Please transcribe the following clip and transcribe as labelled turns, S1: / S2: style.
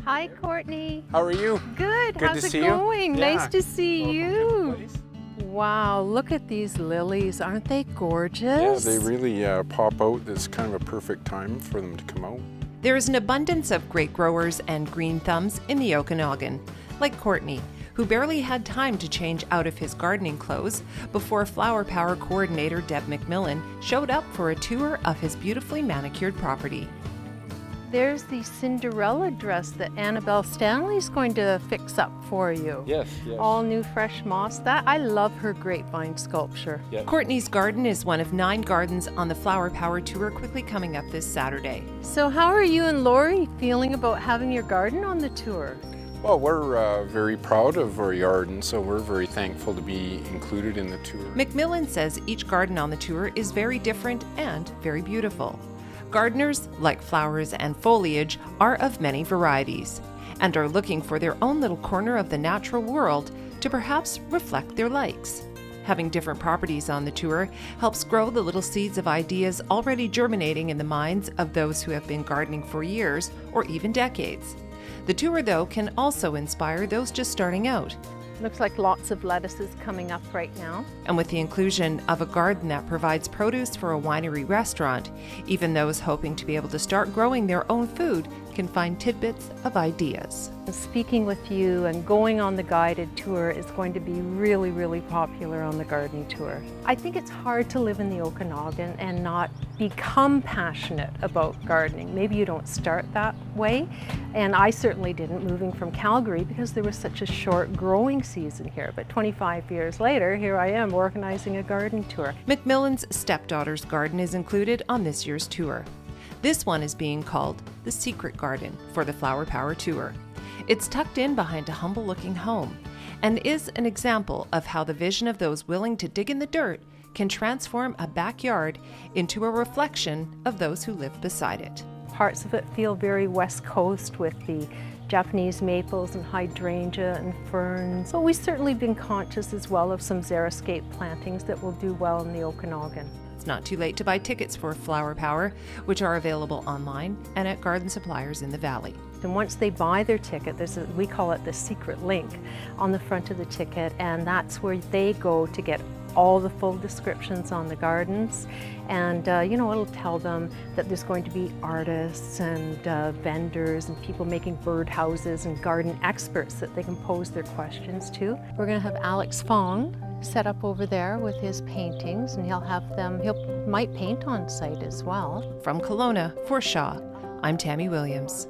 S1: Hi, Courtney.
S2: How are you?
S1: Good.
S2: Good
S1: How's
S2: to
S1: it
S2: see you.
S1: going?
S2: Yeah.
S1: Nice to see
S2: Welcome to
S1: you.
S2: the place.
S1: Wow, look at these lilies. Aren't they
S2: Yeah,
S1: gorgeous?
S2: they really pop out. It's kind of a perfect time for them to come out.
S3: There is an abundance of great growers and green thumbs in the Okanagan, like Courtney, who barely had time to change out of his gardening clothes before Flower Power coordinator Deb McMillan showed up for a tour of his beautifully manicured property.
S1: There's the Cinderella dress that Annabelle Stanley's going to fix up for you.
S2: Yes, yes.
S1: All new fresh moss. I love her grapevine sculpture.
S2: Yeah.
S3: Courtney's garden is one of 9 gardens on the Flower Power tour quickly coming up this Saturday.
S1: So how are you and Lori feeling about having your garden on the tour?
S2: Well, we're very proud of our yard, and so we're very thankful to be included in the tour.
S3: McMillan says each garden on the tour is very different and very beautiful. Gardeners, like flowers and foliage, are of many varieties and are looking for their own little corner of the natural world to perhaps reflect their likes. Having different properties on the tour helps grow the little seeds of ideas already germinating in the minds of those who have been gardening for years or even decades. The tour, though, can also inspire those just starting out.
S1: Looks like lots of lettuces coming up right now.
S3: And with the inclusion of a garden that provides produce for a winery restaurant, even those hoping to be able to start growing their own food can find tidbits of ideas.
S1: Speaking with you and going on the guided tour is going to be really, really popular on the garden tour. I think it's hard to live in the Okanagan and not become passionate about gardening. Maybe you don't start that way, and I certainly didn't, moving from Calgary, because there was such a short growing season here. But 25 years later, here I am organizing a garden tour.
S3: McMillan's stepdaughter's garden is included on this year's tour. This one is being called the Secret Garden for the Flower Power Tour. It's tucked in behind a humble-looking home and is an example of how the vision of those willing to dig in the dirt can transform a backyard into a reflection of those who live beside it.
S1: Parts of it feel very West Coast with the Japanese maples and hydrangea and ferns. So we've certainly been conscious as well of some xeriscape plantings that will do well in the Okanagan.
S3: It's not too late to buy tickets for Flower Power, which are available online and at garden suppliers in the valley.
S1: And once they buy their ticket, we call it the secret link on the front of the ticket, and that's where they go to get all the full descriptions on the gardens. And it'll tell them that there's going to be artists and vendors and people making birdhouses and garden experts that they can pose their questions to. We're going to have Alex Fong set up over there with his paintings, and he might paint on site as well.
S3: From Kelowna, for Shaw, I'm Tammy Williams.